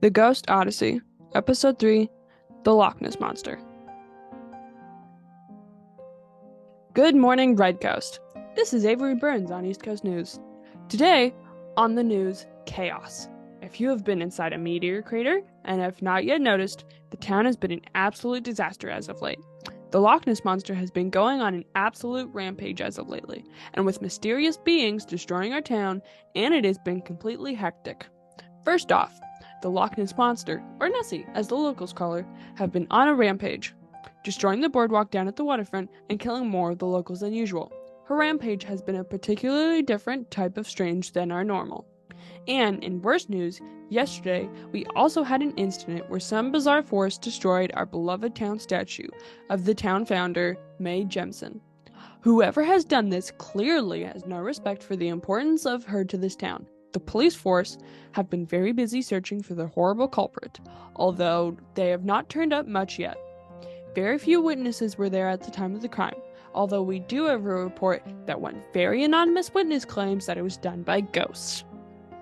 The Ghost Odyssey, Episode 3, The Loch Ness Monster. Good morning, Redcoast. This is Avery Burns on East Coast News. Today, on the news, chaos. If you have been inside a meteor crater and have not yet noticed, the town has been an absolute disaster as of late. The Loch Ness Monster has been going on an absolute rampage as of lately, and with mysterious beings destroying our town, and it has been completely hectic. First off, the Loch Ness Monster, or Nessie as the locals call her, have been on a rampage, destroying the boardwalk down at the waterfront and killing more of the locals than usual. Her rampage has been a particularly different type of strange than our normal. And in worse news, yesterday we also had an incident where some bizarre force destroyed our beloved town statue of the town founder, Mae Jemison. Whoever has done this clearly has no respect for the importance of her to this town. The police force have been very busy searching for the horrible culprit, although they have not turned up much yet. Very few witnesses were there at the time of the crime, although we do have a report that one very anonymous witness claims that it was done by ghosts.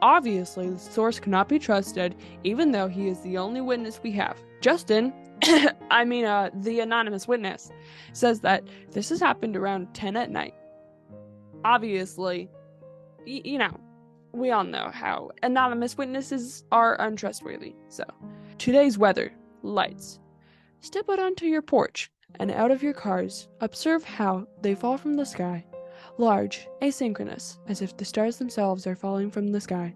Obviously, the source cannot be trusted, even though he is the only witness we have. Justin, the anonymous witness, says that this has happened around 10 at night. Obviously, we all know how anonymous witnesses are untrustworthy. So, today's weather, lights. Step out onto your porch and out of your cars. Observe how they fall from the sky. Large, asynchronous, as if the stars themselves are falling from the sky.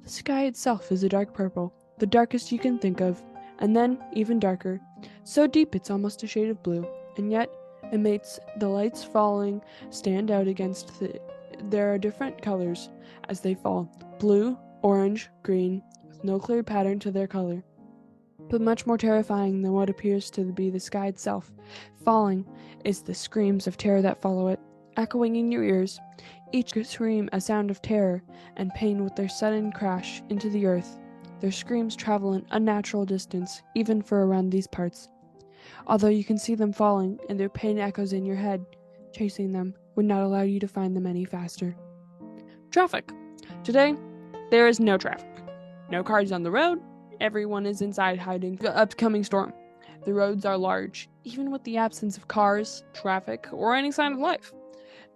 The sky itself is a dark purple, the darkest you can think of, and then even darker, so deep it's almost a shade of blue, and yet it makes the lights falling stand out against there are different colors as they fall, blue, orange, green, with no clear pattern to their color. But much more terrifying than what appears to be the sky itself, falling, is the screams of terror that follow it, echoing in your ears, each scream a sound of terror and pain with their sudden crash into the earth. Their screams travel an unnatural distance, even for around these parts. Although you can see them falling, and their pain echoes in your head, chasing them would not allow you to find them any faster. Traffic. Today, there is no traffic. No cars on the road. Everyone is inside hiding the upcoming storm. The roads are large, even with the absence of cars, traffic, or any sign of life.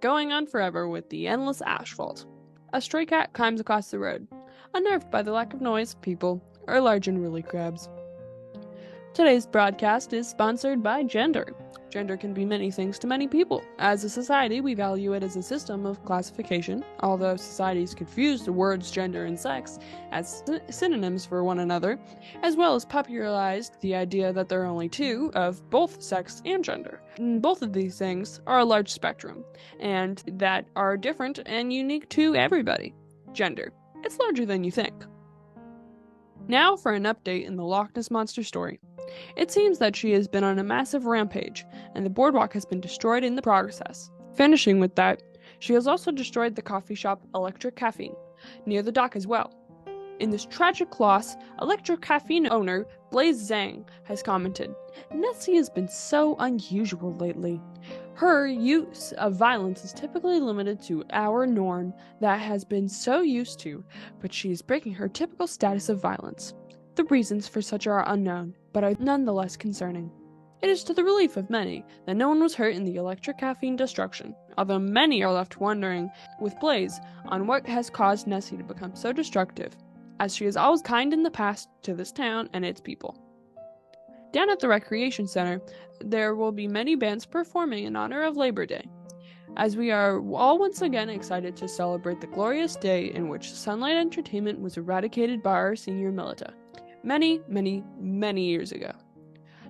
Going on forever with the endless asphalt. A stray cat climbs across the road, unnerved by the lack of noise, people, or large and woolly crabs. Today's broadcast is sponsored by Gender. Gender can be many things to many people. As a society, we value it as a system of classification, although societies confuse the words gender and sex as synonyms for one another, as well as popularized the idea that there are only two of both sex and gender. Both of these things are a large spectrum, and that are different and unique to everybody. Gender. It's larger than you think. Now for an update in the Loch Ness Monster story. It seems that she has been on a massive rampage, and the boardwalk has been destroyed in the process. Finishing with that, she has also destroyed the coffee shop Electric Caffeine, near the dock as well. In this tragic loss, Electric Caffeine owner Blaze Zhang has commented, "Nessie has been so unusual lately. Her use of violence is typically limited to our norm that has been so used to, but she is breaking her typical status of violence. The reasons for such are unknown, but are nonetheless concerning. It is to the relief of many that no one was hurt in the Electric Caffeine destruction, although many are left wondering, with Blaze, on what has caused Nessie to become so destructive, as she is always kind in the past to this town and its people." Down at the Recreation Center, there will be many bands performing in honor of Labor Day, as we are all once again excited to celebrate the glorious day in which sunlight entertainment was eradicated by our senior militia, many, many, many years ago.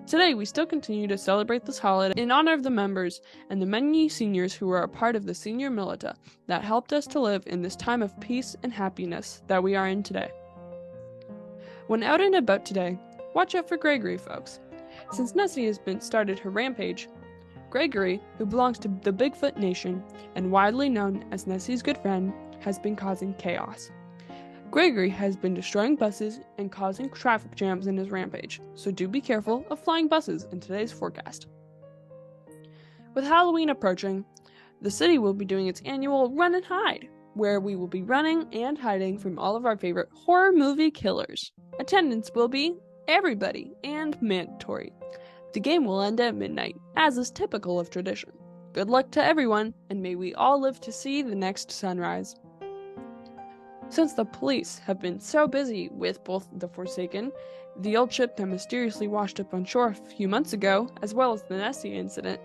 Today, we still continue to celebrate this holiday in honor of the members and the many seniors who are a part of the senior militia that helped us to live in this time of peace and happiness that we are in today. When out and about today, watch out for Gregory, folks. Since Nessie has started her rampage, Gregory, who belongs to the Bigfoot Nation and widely known as Nessie's good friend, has been causing chaos. Gregory has been destroying buses and causing traffic jams in his rampage, so do be careful of flying buses in today's forecast. With Halloween approaching, the city will be doing its annual Run and Hide, where we will be running and hiding from all of our favorite horror movie killers. Attendance will be everybody and mandatory. The game will end at midnight, as is typical of tradition. Good luck to everyone, and may we all live to see the next sunrise. Since the police have been so busy with both the Forsaken, the old ship that mysteriously washed up on shore a few months ago, as well as the Nessie incident,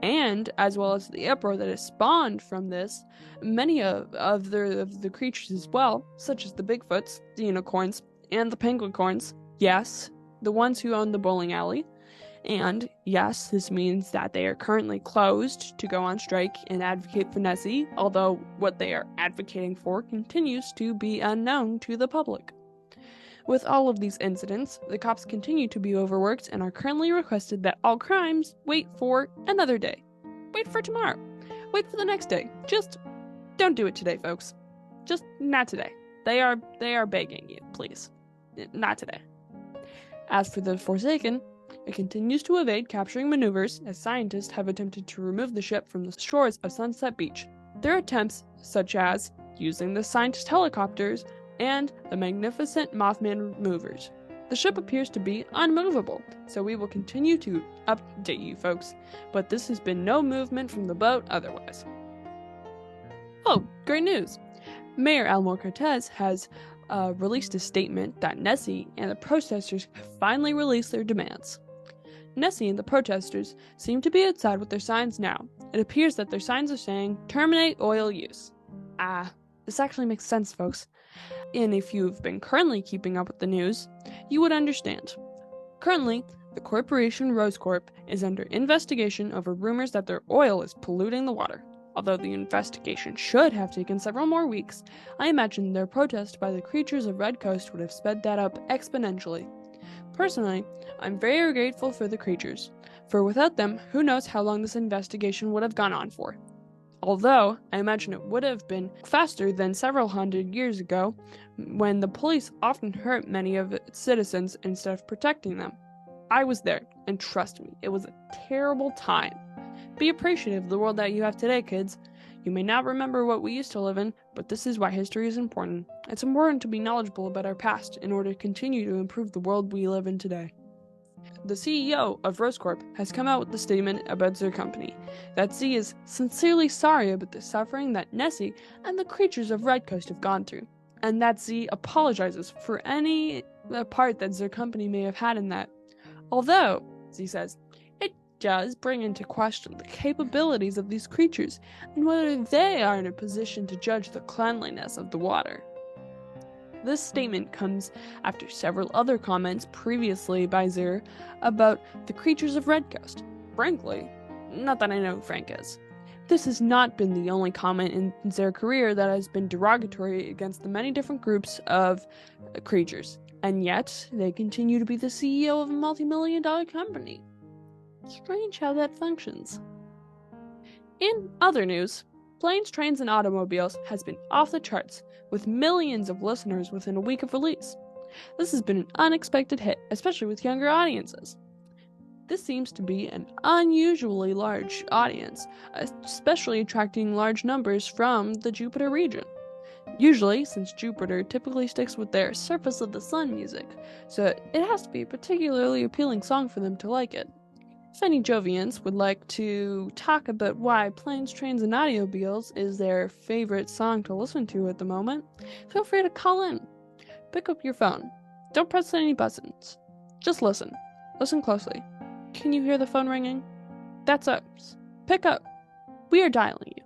and as well as the uproar that has spawned from this, many of the creatures as well, such as the Bigfoots, the unicorns, and the penguincorns, yes, the ones who own the bowling alley, and yes, this means that they are currently closed to go on strike and advocate for Nessie, although what they are advocating for continues to be unknown to the public. With all of these incidents, the cops continue to be overworked and are currently requested that all crimes wait for another day. Wait for tomorrow. Wait for the next day. Just don't do it today, folks. Just not today. They are begging you, please. Not today. As for the Forsaken, it continues to evade capturing maneuvers as scientists have attempted to remove the ship from the shores of Sunset Beach. Their attempts, such as using the scientist helicopters and the magnificent Mothman movers. The ship appears to be unmovable, so we will continue to update you folks, but this has been no movement from the boat otherwise. Oh, great news! Mayor Elmore Cortez has released a statement that Nessie and the protesters have finally released their demands. Nessie and the protesters seem to be outside with their signs now. It appears that their signs are saying, "Terminate oil use." This actually makes sense, folks. And if you've been currently keeping up with the news, you would understand. Currently, the corporation Rose Corp is under investigation over rumors that their oil is polluting the water. Although the investigation should have taken several more weeks, I imagine their protest by the creatures of Redcoast would have sped that up exponentially. Personally, I'm very grateful for the creatures, for without them, who knows how long this investigation would have gone on for. Although, I imagine it would have been faster than several hundred years ago, when the police often hurt many of its citizens instead of protecting them. I was there, and trust me, it was a terrible time. Be appreciative of the world that you have today, kids. You may not remember what we used to live in, but this is why history is important. It's important to be knowledgeable about our past in order to continue to improve the world we live in today. The CEO of Rose Corp has come out with a statement about their company, that Z is sincerely sorry about the suffering that Nessie and the creatures of Redcoast have gone through, and that Z apologizes for any part that their company may have had in that. Although, Z says, it does bring into question the capabilities of these creatures and whether they are in a position to judge the cleanliness of the water. This statement comes after several other comments previously by Zer about the creatures of Redcoast. Frankly, not that I know who Frank is. This has not been the only comment in their career that has been derogatory against the many different groups of creatures, and yet they continue to be the CEO of a multi-million-dollar company. Strange how that functions. In other news, Planes, Trains, and Automobiles has been off the charts, with millions of listeners within a week of release. This has been an unexpected hit, especially with younger audiences. This seems to be an unusually large audience, especially attracting large numbers from the Jupiter region. Usually, since Jupiter typically sticks with their surface of the sun music, so it has to be a particularly appealing song for them to like it. If any Jovians would like to talk about why Planes, Trains, and Automobiles is their favorite song to listen to at the moment, feel free to call in. Pick up your phone. Don't press any buttons. Just listen. Listen closely. Can you hear the phone ringing? That's us. Pick up. We are dialing you.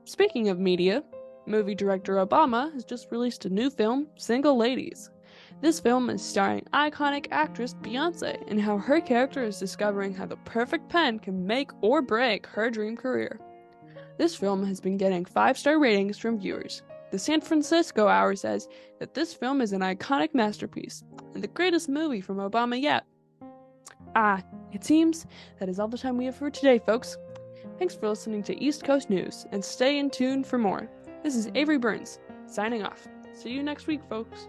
Speaking of media, movie director Obama has just released a new film, Single Ladies. This film is starring iconic actress Beyoncé and how her character is discovering how the perfect pen can make or break her dream career. This film has been getting 5-star ratings from viewers. The San Francisco Hour says that this film is an iconic masterpiece and the greatest movie from Obama yet. It seems that is all the time we have for today, folks. Thanks for listening to East Coast News, and stay in tune for more. This is Avery Burns, signing off. See you next week, folks.